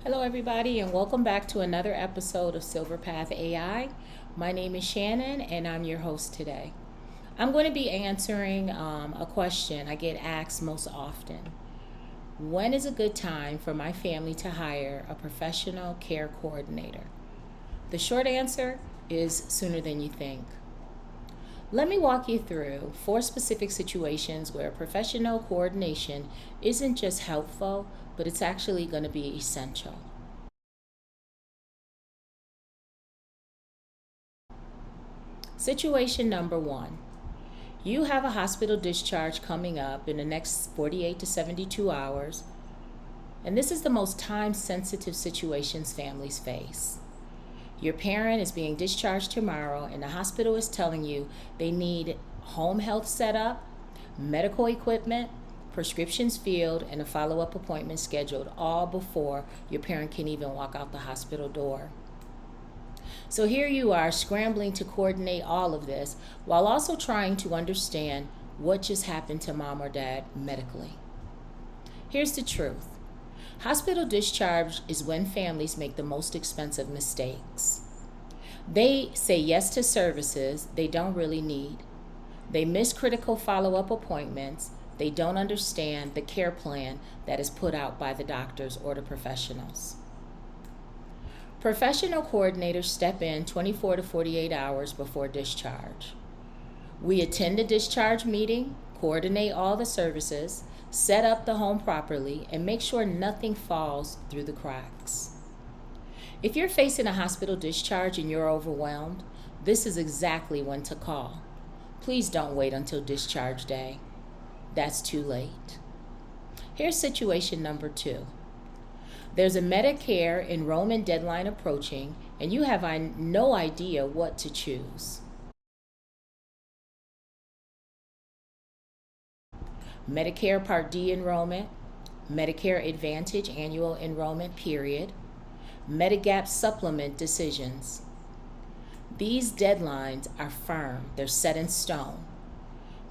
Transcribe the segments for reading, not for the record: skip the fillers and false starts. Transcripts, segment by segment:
Hello, everybody, and welcome back to another episode of Silver Path AI. My name is Shannon, and I'm your host today. I'm going to be answering a question I get asked most often. When is a good time for my family to hire a professional care coordinator? The short answer is sooner than you think. Let me walk you through 4 specific situations where professional coordination isn't just helpful, but it's actually going to be essential. Situation number 1. You have a hospital discharge coming up in the next 48 to 72 hours, and this is the most time sensitive situations families face. Your parent is being discharged tomorrow, and the hospital is telling you they need home health setup, medical equipment, prescriptions filled, and a follow up appointment scheduled all before your parent can even walk out the hospital door. So here you are scrambling to coordinate all of this while also trying to understand what just happened to mom or dad medically. Here's the truth. Hospital discharge is when families make the most expensive mistakes. They say yes to services they don't really need. They miss critical follow-up appointments. They don't understand the care plan that is put out by the doctors or the professionals. Professional coordinators step in 24 to 48 hours before discharge. We attend the discharge meeting, coordinate all the services, set up the home properly, and make sure nothing falls through the cracks. If you're facing a hospital discharge and you're overwhelmed, this is exactly when to call. Please don't wait until discharge day. That's too late. Here's situation number 2. There's a Medicare enrollment deadline approaching, and you have no idea what to choose. Medicare Part D enrollment, Medicare Advantage annual enrollment period, Medigap supplement decisions. These deadlines are firm, they're set in stone.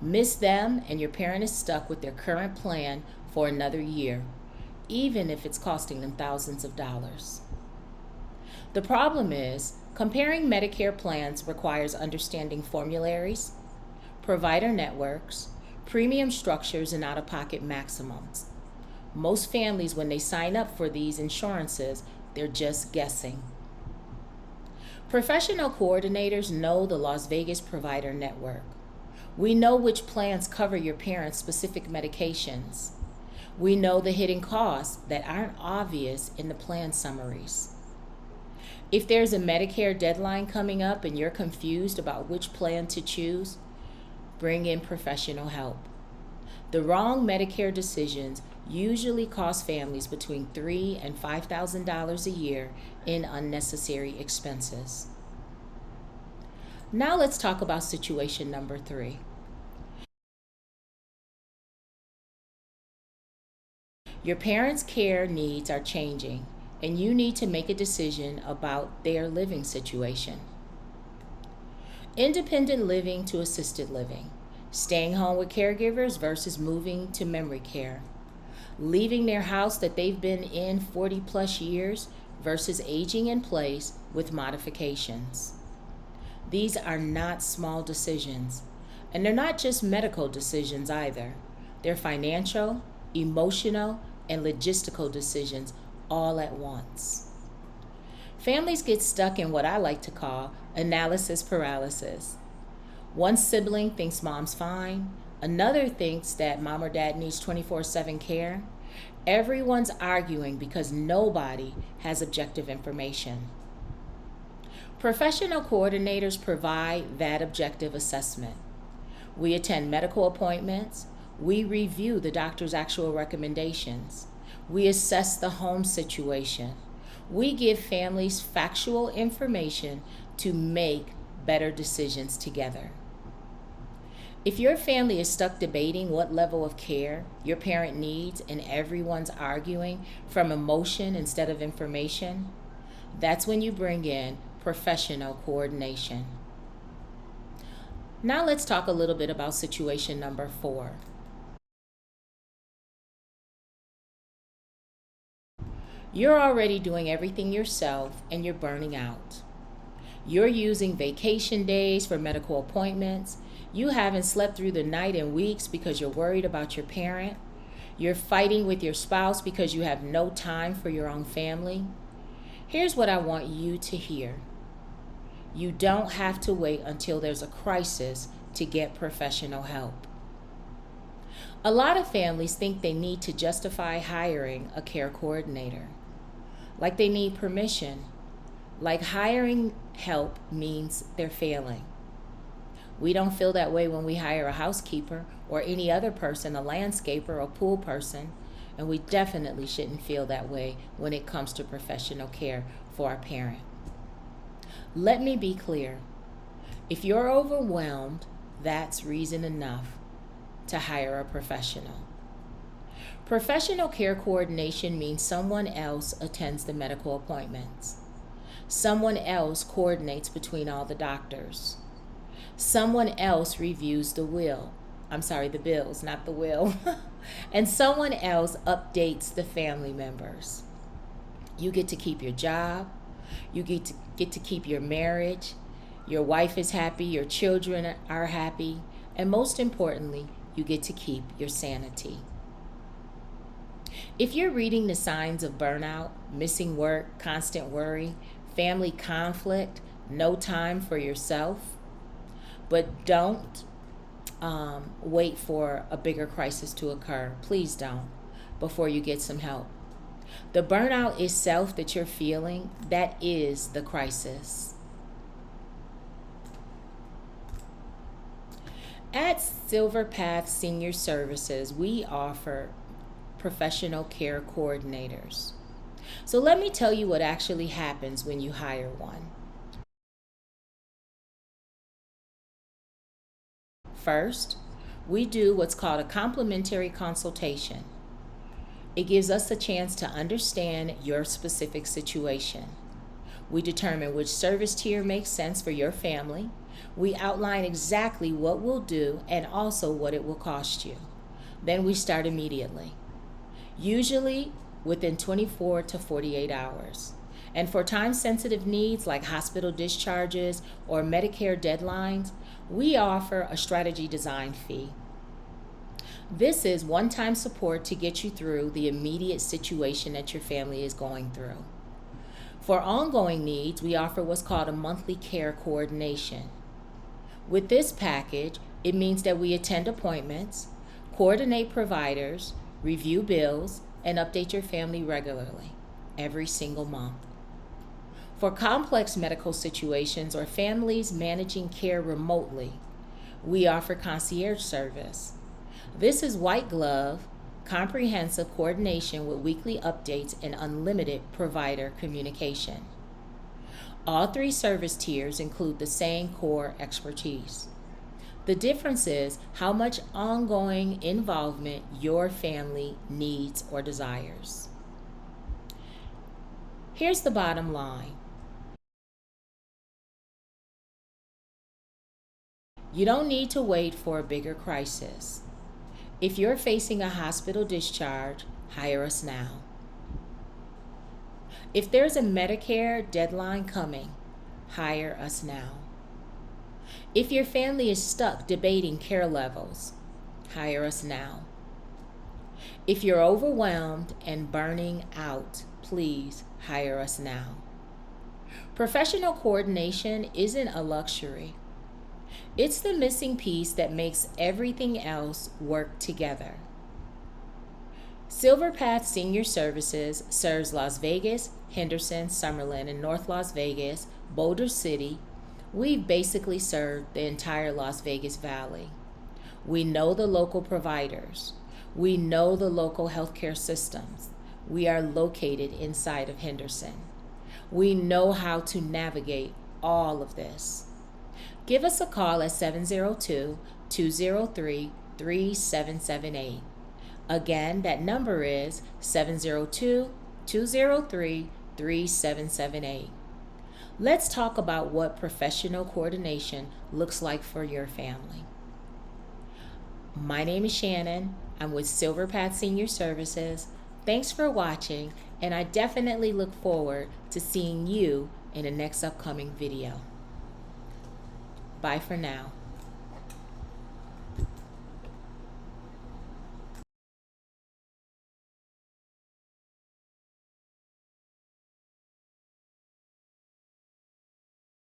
Miss them and your parent is stuck with their current plan for another year, even if it's costing them thousands of dollars. The problem is, comparing Medicare plans requires understanding formularies, provider networks, premium structures, and out-of-pocket maximums. Most families, when they sign up for these insurances, they're just guessing. Professional coordinators know the Las Vegas provider network. We know which plans cover your parents' specific medications. We know the hidden costs that aren't obvious in the plan summaries. If there's a Medicare deadline coming up and you're confused about which plan to choose, bring in professional help. The wrong Medicare decisions usually cost families between $3,000 and $5,000 a year in unnecessary expenses. Now let's talk about situation number 3. Your parents' care needs are changing, and you need to make a decision about their living situation. Independent living to assisted living, staying home with caregivers versus moving to memory care, leaving their house that they've been in 40 plus years versus aging in place with modifications. These are not small decisions, and they're not just medical decisions either. They're financial, emotional, and logistical decisions all at once. Families get stuck in what I like to call analysis paralysis. One sibling thinks mom's fine, another thinks that mom or dad needs 24/7 care. Everyone's arguing because nobody has objective information. Professional coordinators provide that objective assessment. We attend medical appointments. We review the doctor's actual recommendations. We assess the home situation. We give families factual information to make better decisions together. If your family is stuck debating what level of care your parent needs and everyone's arguing from emotion instead of information, that's when you bring in professional coordination. Now let's talk a little bit about situation number 4. You're already doing everything yourself and you're burning out. You're using vacation days for medical appointments. You haven't slept through the night in weeks because you're worried about your parent. You're fighting with your spouse because you have no time for your own family. Here's what I want you to hear. You don't have to wait until there's a crisis to get professional help. A lot of families think they need to justify hiring a care coordinator, like they need permission, like hiring help means they're failing. We don't feel that way when we hire a housekeeper or any other person, a landscaper, a pool person, and we definitely shouldn't feel that way when it comes to professional care for our parent. Let me be clear. If you're overwhelmed, that's reason enough to hire a professional. Professional care coordination means someone else attends the medical appointments. Someone else coordinates between all the doctors. Someone else reviews the bills, not the will. And someone else updates the family members. You get to keep your job. You get to keep your marriage. Your wife is happy. Your children are happy. And most importantly, you get to keep your sanity. If you're reading the signs of burnout, missing work, constant worry, family conflict, no time for yourself, but don't wait for a bigger crisis to occur. Please don't, before you get some help. The burnout itself that you're feeling, that is the crisis. At Silver Path Senior Services, we offer professional care coordinators. So let me tell you what actually happens when you hire one. First, we do what's called a complimentary consultation. It gives us a chance to understand your specific situation. We determine which service tier makes sense for your family. We outline exactly what we'll do and also what it will cost you. Then we start immediately, usually within 24 to 48 hours. And for time-sensitive needs like hospital discharges or Medicare deadlines, we offer a strategy design fee. This is one-time support to get you through the immediate situation that your family is going through. For ongoing needs, we offer what's called a monthly care coordination. With this package, it means that we attend appointments, coordinate providers, review bills, and update your family regularly, every single month. For complex medical situations or families managing care remotely, we offer concierge service. This is white glove, comprehensive coordination with weekly updates and unlimited provider communication. All three service tiers include the same core expertise. The difference is how much ongoing involvement your family needs or desires. Here's the bottom line. You don't need to wait for a bigger crisis. If you're facing a hospital discharge, hire us now. If there's a Medicare deadline coming, hire us now. If your family is stuck debating care levels, hire us now. If you're overwhelmed and burning out, please hire us now. Professional coordination isn't a luxury. It's the missing piece that makes everything else work together. Silver Path Senior Services serves Las Vegas, Henderson, Summerlin, and North Las Vegas, Boulder City. We've basically served the entire Las Vegas Valley. We know the local providers. We know the local healthcare systems. We are located inside of Henderson. We know how to navigate all of this. Give us a call at 702-203-3778. Again, that number is 702-203-3778. Let's talk about what professional coordination looks like for your family. My name is Shannon. I'm with Silver Path Senior Services. Thanks for watching, And I definitely look forward to seeing you in the next upcoming video. Bye for now.